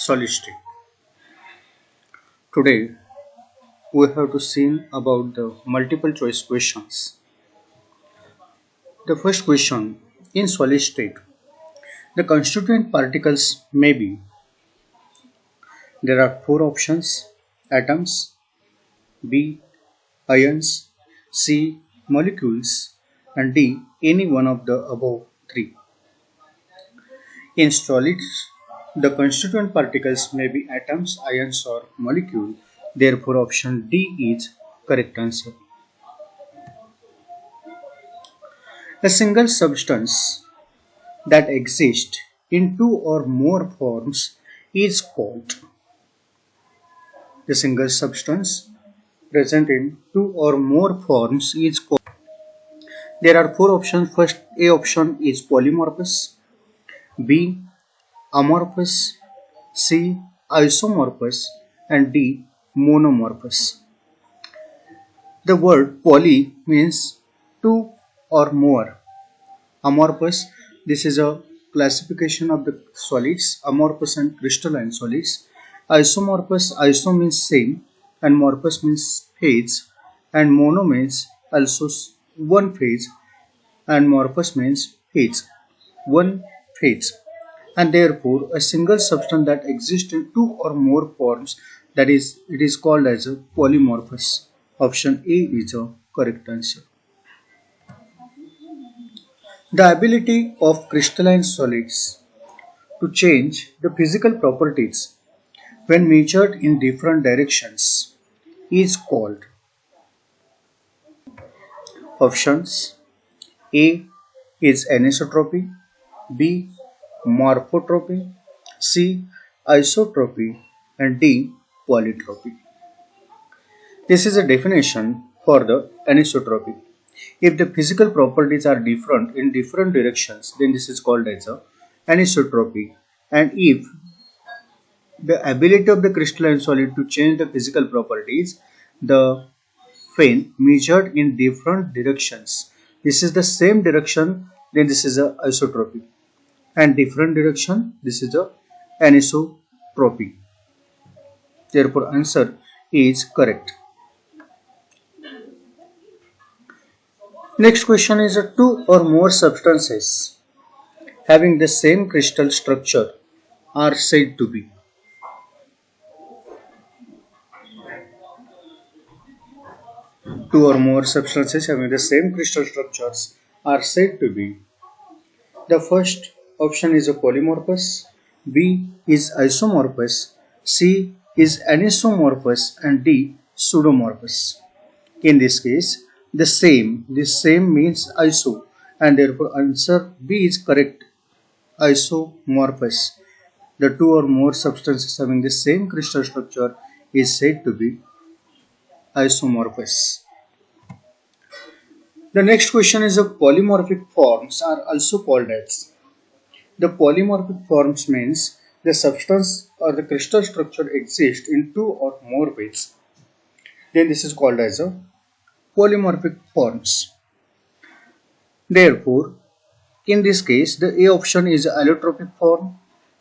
solid state. Today we have to see about the multiple choice questions. The first question: in solid state, the constituent particles may be. There are four options: atoms, B ions, C molecules, and D any one of the above three. In solids, the constituent particles may be atoms, ions, or molecule. Therefore, option D is correct answer. A single substance that exists in two or more forms is called. The single substance present in two or more forms is called. There are four options. First, A option is polymorphous, B amorphous, C isomorphous, and D monomorphous. The word poly means two or more. Amorphous, this is a classification of the solids, amorphous and crystalline solids. Isomorphous, iso means same and morphous means phase, and mono means also one phase, and morphous means phase, one phase. And therefore a single substance that exists in two or more forms, that is, it is called as a polymorphous. Option A is a correct answer. The ability of crystalline solids to change the physical properties when measured in different directions is called. Options: A is anisotropy, B morphotropy, C isotropy, and D polytropy. This is a definition for the anisotropy. If the physical properties are different in different directions, then this is called as a anisotropy. And if the ability of the crystalline solid to change the physical properties, the when measured in different directions, this is the same direction, then this is a isotropy, and different direction, this is a anisotropy. Therefore answer is correct. Next question is two or more substances having the same crystal structure are said to be. Two or more substances having the same crystal structures are said to be. The first option is a polymorphous, B is isomorphous, C is anisomorphous, and D pseudomorphous. In this case, this same means iso, and therefore answer B is correct, isomorphous. The two or more substances having the same crystal structure is said to be isomorphous. The next question is polymorphic forms are also called as. The polymorphic forms means the substance or the crystal structure exists in two or more ways. Then this is called as a polymorphic forms. Therefore, in this case, the A option is allotropic form,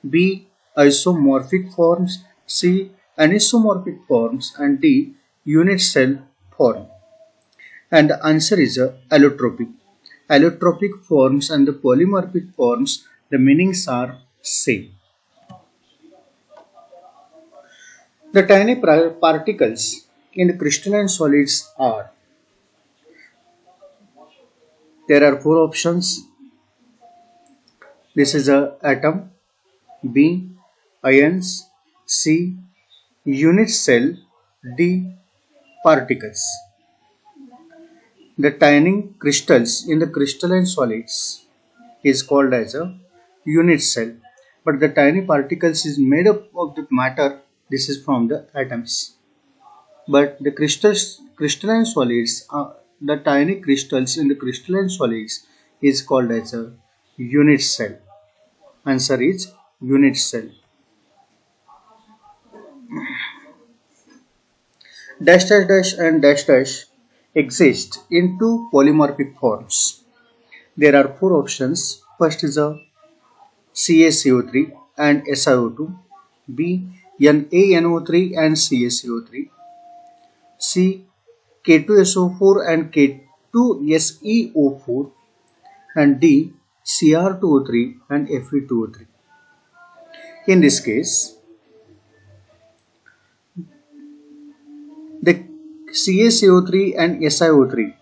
B isomorphic forms, C anisomorphic forms, and D unit cell form. And the answer is allotropic. Allotropic forms and the polymorphic forms, the meanings are same. The tiny particles in the crystalline solids are. There are four options. This is a atom, B ions, C unit cell, D particles. The tiny crystals in the crystalline solids is called as a unit cell, but the tiny particles is made up of the matter. This is from the atoms. But the crystalline solids, the tiny crystals in the crystalline solids is called as a unit cell. Answer is unit cell. Dash dash dash and dash dash exist in two polymorphic forms. There are four options. First is a CaCO3 and SiO2, B. NaNO3 and CaCO3. C. K2SO4 and K2SeO4. And D. Cr2O3 and Fe2O3. In this case, the CaCO3 and SiO3,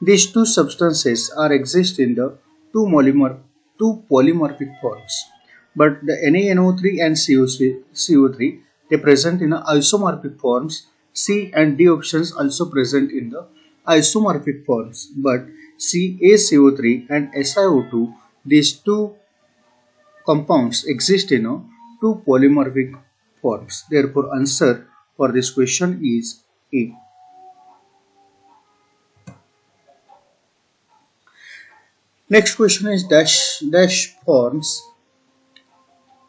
these two substances are exist in the two polymorphic forms, but the NaNO3 and CO3 they present in the isomorphic forms. C and D options also present in the isomorphic forms, but CaCO3 and SiO2, these two compounds exist in two polymorphic forms. Therefore, answer for this question is A. Next question is dash forms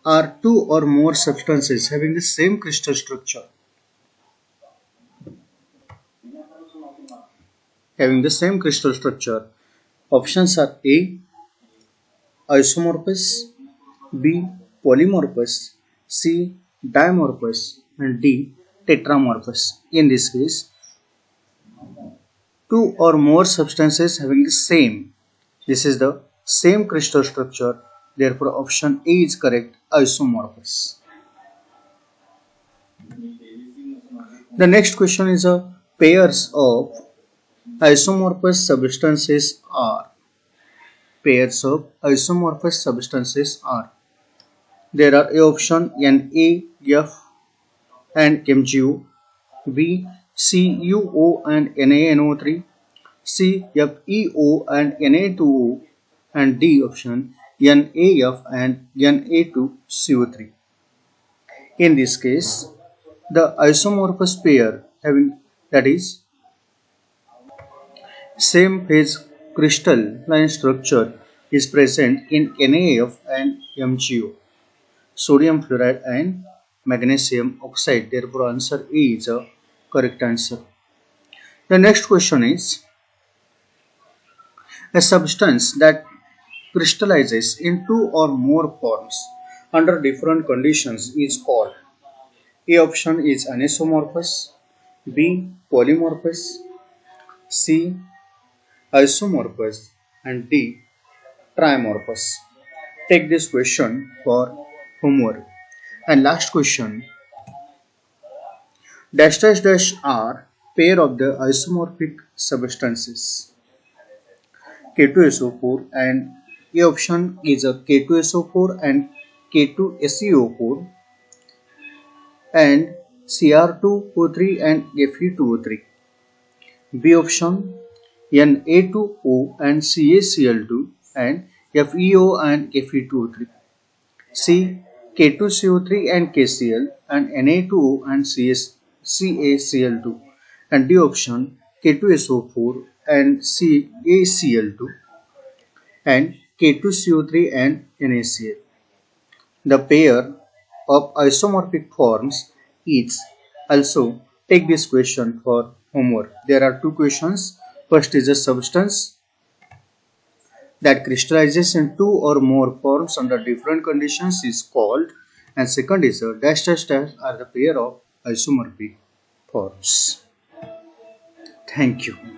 are two or more substances having the same crystal structure. Having the same crystal structure. Options are A. Isomorphous, B. Polymorphous, C. Dimorphous, and D. Tetramorphous. In this case, two or more substances having the same. This is the same crystal structure. Therefore, option A is correct, isomorphous. The next question is a pairs of isomorphous substances are. Pairs of isomorphous substances are. There are A option NaF and MgO, B CuO and NaNO3, C FeO and Na2O, and D option NaF and Na2CO3. In this case, the isomorphous pair having, that is, same phase crystalline structure is present in NaF and MgO, sodium fluoride and magnesium oxide. Therefore, answer A is a correct answer. The next question is a substance that crystallizes in two or more forms under different conditions is called. A option is anisomorphous, B polymorphous, C isomorphous, and D trimorphous. Take this question for homework. And last question, dash dash dash are pair of the isomorphic substances K2SO4, and A option is a K2SO4 and K2SeO4, and Cr2O3 and Fe2O3. B option Na2O and CaCl2 and FeO and Fe2O3. C K2CO3 and KCl and Na2O and CaCl2, and D option K2SO4 and CaCl2 and K2CO3 and NaCl. The pair of isomorphic forms is. Also, take this question for homework. There are two questions. First is a substance that crystallizes in two or more forms under different conditions is called, and second is a dash dash dash are the pair of isomorphic forms. Thank you.